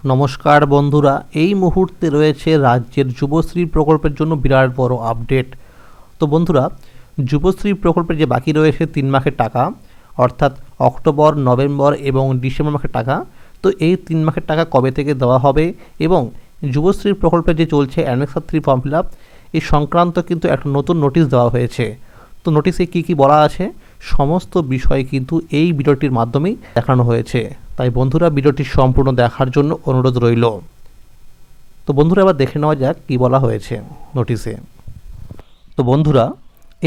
নমস্কার বন্ধুরা, এই মুহূর্তে রয়েছে রাজ্যের যুবশ্রী প্রকল্পের জন্য বিরাট বড় আপডেট। তো বন্ধুরা, যুবশ্রী প্রকল্পের যে বাকি রয়েছে 3 মাসের টাকা, অর্থাৎ অক্টোবর, নভেম্বর এবং ডিসেম্বর মাসের টাকা, তো এই 3 মাসের টাকা কবে থেকে দেওয়া হবে এবং যুবশ্রী প্রকল্পে যে চলছে অ্যানেক্সার 3 ফর্ম ফিল আপ, এই সংক্রান্ত কিন্তু একটা নতুন নোটিশ দেওয়া হয়েছে। তো নোটিশে কী কী বলা আছে সমস্ত বিষয় কিন্তু এই ভিডিওটির মাধ্যমেই দেখানো হয়েছে। তাই বন্ধুরা, ভিডিওটি সম্পূর্ণ দেখার জন্য অনুরোধ রইল। তো বন্ধুরা, এবার দেখে নেওয়া যাক কী বলা হয়েছে নোটিশে। তো বন্ধুরা,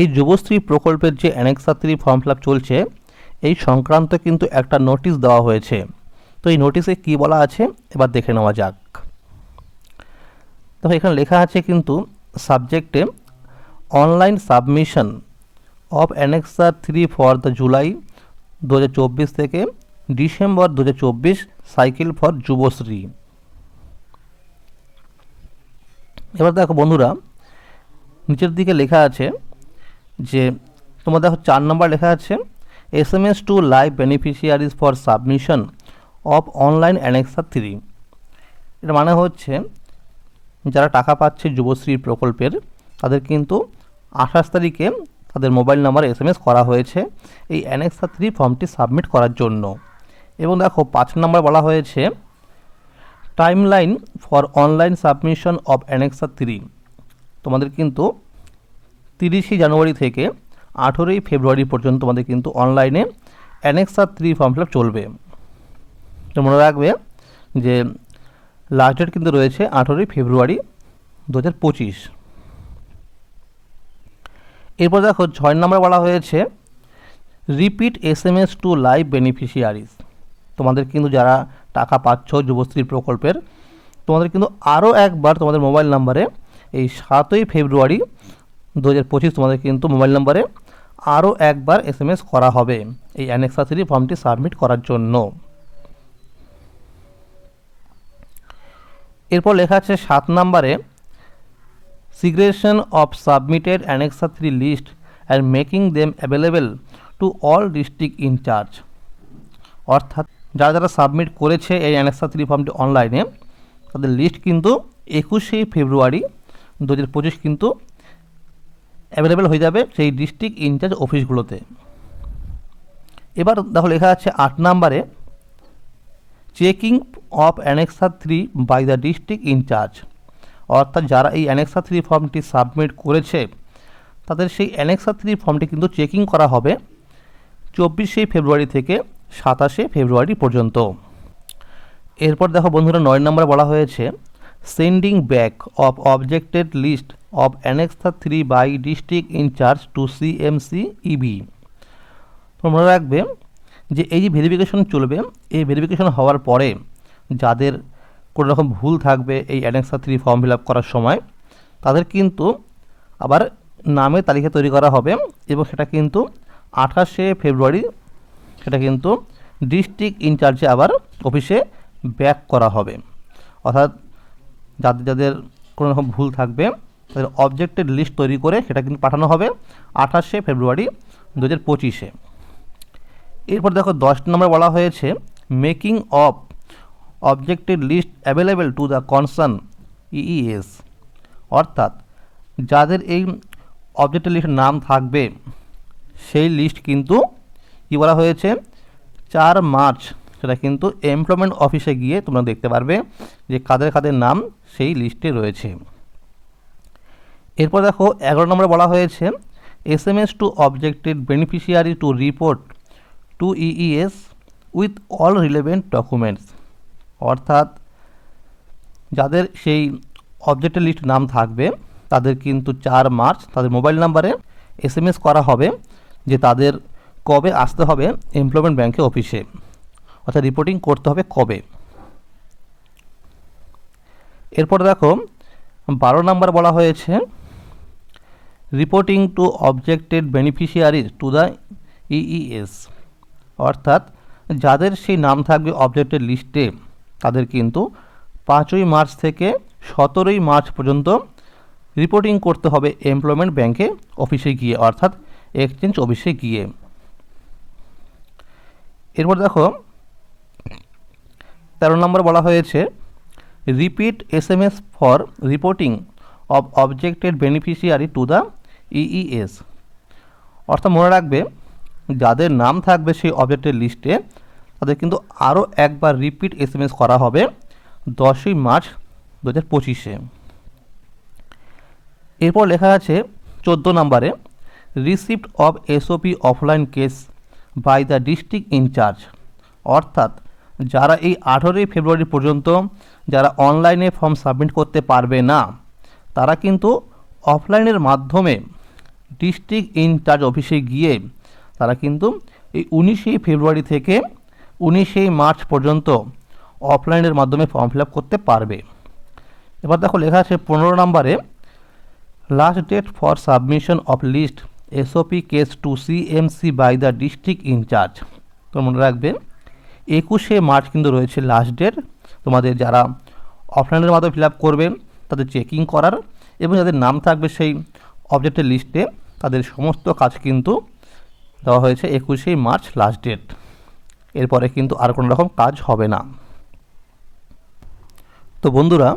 এই যুবশ্রী প্রকল্পের যে অ্যানেক্সার 3 ফর্ম ফিল আপ চলছে, এই সংক্রান্ত কিন্তু একটা নোটিশ দেওয়া হয়েছে। তো এই নোটিশে কী বলা আছে এবার দেখে নেওয়া যাক। তো এখানে লেখা আছে কিন্তু সাবজেক্টে online submission of annexure 3 for the July 2024 থেকে ডিসেম্বর 2024 সাইকেল ফর যুবশ্রী। এবার দেখো বন্ধুরা, নিচের দিকে লেখা আছে যে তোমার দেখো 4 নম্বর লেখা আছে SMS two live beneficiaries for submission of online annexure 3। এটা মানে হচ্ছে যারা টাকা পাচ্ছে যুবশ্রী প্রকল্পের, তাদের কিন্তু 28 তারিখে তাদের মোবাইল নাম্বারে SMS করা হয়েছে এই অ্যানেক্সার 3 ফর্মটি সাবমিট করার জন্য। এবং দেখো 5 নম্বর বলা হয়েছে timeline for online submission of annexure 3। তোমাদের কিন্তু 30 জানুয়ারি থেকে 18 ফেব্রুয়ারি পর্যন্ত তোমাদের কিন্তু অনলাইনে অ্যানেক্সার 3 ফর্ম ফিল আপ চলবে। তো মনে রাখবে যে লাস্ট ডেট কিন্তু রয়েছে 18 ফেব্রুয়ারি 2025। এরপর দেখো 6 নম্বর বলা হয়েছে repeat SMS two live beneficiaries. তোমাদের কিন্তু যারা টাকা পাচ্ছ যুবশ্রী প্রকল্পের, তোমাদের কিন্তু আরও একবার তোমাদের মোবাইল নাম্বারে এই 7 ফেব্রুয়ারি 2025 তোমাদের কিন্তু মোবাইল নাম্বারে আরও একবার SMS করা হবে এই অ্যানেক্সার 3 ফর্মটি সাবমিট করার জন্য। এরপর লেখা আছে 7 নম্বরে segregation of submitted annexure 3 list and making them available to all district incharge. অর্থাৎ যারা যারা সাবমিট করেছে এই অ্যানেক্সার 3 ফর্মটি অনলাইনে, তাদের লিস্ট কিন্তু 21 ফেব্রুয়ারি 2025 কিন্তু অ্যাভেলেবেল হয়ে যাবে সেই ডিস্ট্রিক্ট ইনচার্জ অফিসগুলোতে। এবার দেখো লেখা আছে 8 নম্বরে checking of annexure 3 by the district incharge. অর্থাৎ যারা এই অ্যানেক্সার 3 ফর্মটি সাবমিট করেছে, তাদের সেই অ্যানেক্সার 3 ফর্মটি কিন্তু চেকিং করা হবে 24 ফেব্রুয়ারি থেকে 27 ফেব্রুয়ারি পর্যন্ত। এরপর দেখো বন্ধুরা 9 নম্বরে বলা হয়েছে sending back of objected list of annexure 3 by district incharge to CMC EB। মনে রাখবে যে এই যে ভেরিফিকেশন চলবে, এই ভেরিফিকেশন হওয়ার পরে যাদের কোনো রকম ভুল থাকবে এই অ্যানেক্সার 3 ফর্ম ফিল আপ করার সময়, তাদের কিন্তু আবার নামের তালিকা তৈরি করা হবে এবং সেটা কিন্তু 28 ফেব্রুয়ারি সেটা কিন্তু ডিস্ট্রিক্ট ইনচার্জে আবার অফিসে ব্যাক করা হবে। অর্থাৎ যাদের যাদের কোনো রকম ভুল থাকবে তাদের অবজেক্টেড লিস্ট তৈরি করে সেটা কিন্তু পাঠানো হবে 28 ফেব্রুয়ারি 2025-এ। এরপর দেখো 10 নম্বর বলা হয়েছে making of objected list available to the concern EES। অর্থাৎ যাদের এই অবজেক্টেড লিস্টের নাম থাকবে সেই লিস্ট কিন্তু কী বলা হয়েছে 4 মার্চ সেটা কিন্তু এমপ্লয়মেন্ট অফিসে গিয়ে তোমরা দেখতে পারবে যে কাদের কাদের নাম সেই লিস্টে রয়েছে। এরপর দেখো 11 নম্বরে বলা হয়েছে SMS to objected beneficiary to report to EES with all relevant documents. অর্থাৎ যাদের সেই অবজেক্টেড লিস্ট নাম থাকবে তাদের কিন্তু 4 মার্চ তাদের মোবাইল নাম্বারে SMS করা হবে যে তাদের কবে আসতে হবে এমপ্লয়মেন্ট ব্যাংকের অফিসে, অর্থাৎ রিপোর্টিং করতে হবে কবে। এরপর দেখো 12 নম্বর বলা হয়েছে reporting two objected beneficiaries to the EES। অর্থাৎ যাদের সেই নাম থাকবে অবজেক্টেড লিস্টে, তাদের কিন্তু 5 মার্চ থেকে 17 মার্চ পর্যন্ত রিপোর্টিং করতে হবে এমপ্লয়মেন্ট ব্যাংকে অফিসে গিয়ে, অর্থাৎ এক্সচেঞ্জ অফিসে গিয়ে। এরপর দেখো 13 নম্বর বলা হয়েছে repeat SMS for reporting of objected beneficiary to the EES। অর্থাৎ মনে রাখবে, যাদের নাম থাকবে সেই অবজেক্টের লিস্টে তাদের কিন্তু আরও একবার রিপিট SMS করা হবে 10ই মার্চ 2025-এ। এরপর লেখা আছে 14 নম্বরে, receipt of SOP offline case by the district incharge. অর্থাৎ যারা এই 18ই ফেব্রুয়ারি পর্যন্ত যারা অনলাইনে ফর্ম সাবমিট করতে পারবে না, তারা কিন্তু অফলাইনের মাধ্যমে ডিস্ট্রিক্ট ইনচার্জ অফিসে গিয়ে তারা কিন্তু এই 19শে ফেব্রুয়ারি থেকে 19শে মার্চ পর্যন্ত অফলাইনের মাধ্যমে ফর্ম ফিল আপ করতে পারবে। এবার দেখো লেখা আছে 15 নম্বরে, last date for submission of list SOP case to CMC by the district incharge. তো মনে রাখবে 21শে মার্চ কিন্তু রয়েছে লাস্ট ডেট তোমাদের যারা অফলাইনের মাধ্যমে ফিল আপ করবে তাদের চেকিং করার, এবং যাদের নাম থাকবে সেই অবজেক্টের লিস্টে তাদের সমস্ত কাজ কিন্তু দেওয়া হয়েছে 21শে মার্চ লাস্ট ডেট। এরপরে কিন্তু আর কোনো রকম কাজ হবে না। তো বন্ধুরা,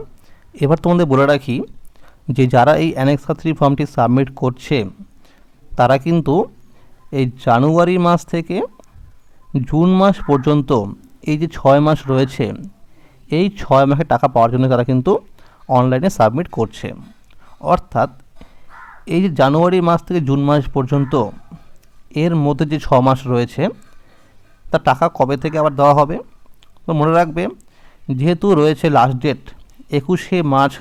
এবার তোমাদের বলে রাখি যে যারা এই অ্যানেক্সা 3 ফর্মটি সাবমিট করছে তারা কিন্তু এই জানুয়ারি মাস থেকে জুন মাস পর্যন্ত এই যে 6 মাস রয়েছে, এই 6 মাসে টাকা পাওয়ার জন্য তারা কিন্তু অনলাইনে সাবমিট করছে। অর্থাৎ এই যে জানুয়ারি মাস থেকে জুন মাস পর্যন্ত এর মধ্যে যে 6 মাস রয়েছে তার টাকা কবে থেকে আবার দেওয়া হবে? তো মনে রাখবে, যেহেতু রয়েছে লাস্ট ডেট 21শে মার্চ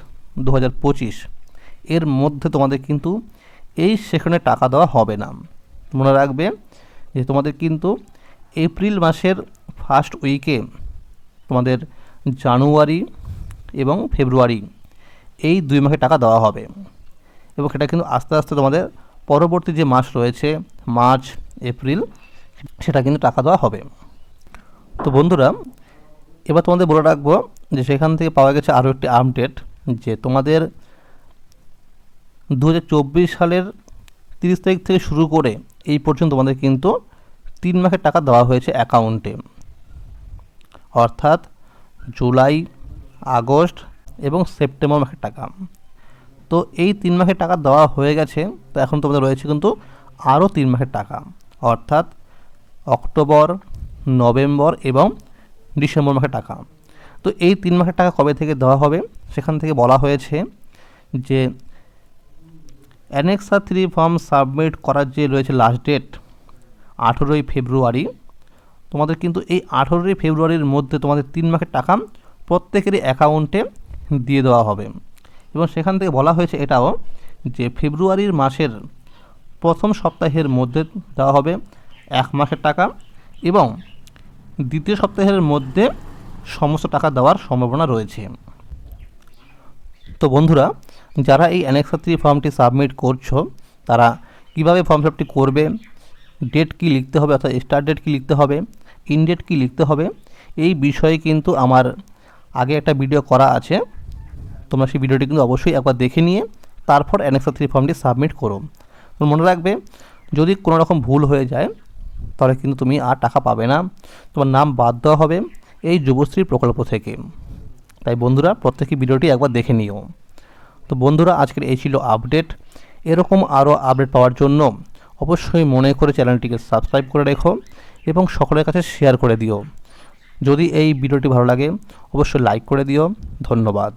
2025, এর মধ্যে তোমাদের কিন্তু এই সেশনে টাকা দেওয়া হবে না। মনে রাখবে যে তোমাদের কিন্তু এপ্রিল মাসের ফার্স্ট উইকে তোমাদের জানুয়ারি এবং ফেব্রুয়ারি এই 2 মাসে টাকা দেওয়া হবে, এবং সেটা কিন্তু আস্তে আস্তে তোমাদের পরবর্তী যে মাস রয়েছে মার্চ এপ্রিল সেটা কিন্তু টাকা দেওয়া হবে। তো বন্ধুরা, এবার তোমাদের বলে রাখবো যে সেখান থেকে পাওয়া গেছে আরও একটি আপডেট যে তোমাদের 2024 সালের 30 তারিখ থেকে শুরু করে এই পর্যন্ত তোমাদের কিন্তু 3 মাসের টাকা দেওয়া হয়েছে অ্যাকাউন্টে। অর্থাৎ জুলাই, আগস্ট এবং সেপ্টেম্বর মাসের টাকা। তো এই 3 মাসের টাকা দেওয়া হয়ে গেছে। তো এখন তোমাদের রয়েছে কিন্তু আরও 3 মাসের টাকা, অর্থাৎ অক্টোবর, নভেম্বর এবং ডিসেম্বর মাসের টাকা। তো এই 3 মাসের টাকা কবে থেকে দেওয়া হবে? সেখান থেকে বলা হয়েছে যে অ্যানেক্সা 3 ফর্ম সাবমিট করার যে রয়েছে লাস্ট ডেট 18ই ফেব্রুয়ারি, তোমাদের কিন্তু এই 18ই ফেব্রুয়ারির মধ্যে তোমাদের 3 মাসের টাকা প্রত্যেকেরই অ্যাকাউন্টে দিয়ে দেওয়া হবে। এবং সেখান থেকে বলা হয়েছে এটাও যে ফেব্রুয়ারির মাসের প্রথম সপ্তাহের মধ্যে দেওয়া হবে 1 মাসের টাকা, এবং দ্বিতীয় সপ্তাহের মধ্যে সমস্ত টাকা দেওয়ার সম্ভাবনা রয়েছে। তো বন্ধুরা, যারা এই অ্যানেক্সা 3 ফর্মটি সাবমিট করছো তারা কিভাবে ফর্ম ফিল আপটি করবে, ডেট কি লিখতে হবে অর্থাৎ স্টার্ট ডেট কি লিখতে হবে, ইন ডেট কি লিখতে হবে, এই বিষয়ে কিন্তু আমার আগে একটা ভিডিও করা আছে। তোমরা সেই ভিডিওটি কিন্তু অবশ্যই একবার দেখে নিয়ে তারপর অ্যানেক্সা 3 ফর্মটি সাবমিট করো। তো মনে রাখবে, যদি কোনো রকম ভুল হয়ে যায় তাহলে কিন্তু তুমি আর টাকা পাবে না, তোমার নাম বাদ দেওয়া হবে এই যুবশ্রী প্রকল্প থেকে। তাই বন্ধুরা, প্রত্যেকে ভিডিওটি একবার দেখে নিও। তো বন্ধুরা, আজকের এই ছিল আপডেট। এরকম আরও আপডেট পাওয়ার জন্য অবশ্যই মনে করে চ্যানেলটিকে সাবস্ক্রাইব করে রেখো এবং সকলের কাছে শেয়ার করে দিও। যদি এই ভিডিওটি ভালো লাগে অবশ্যই লাইক করে দিও। ধন্যবাদ।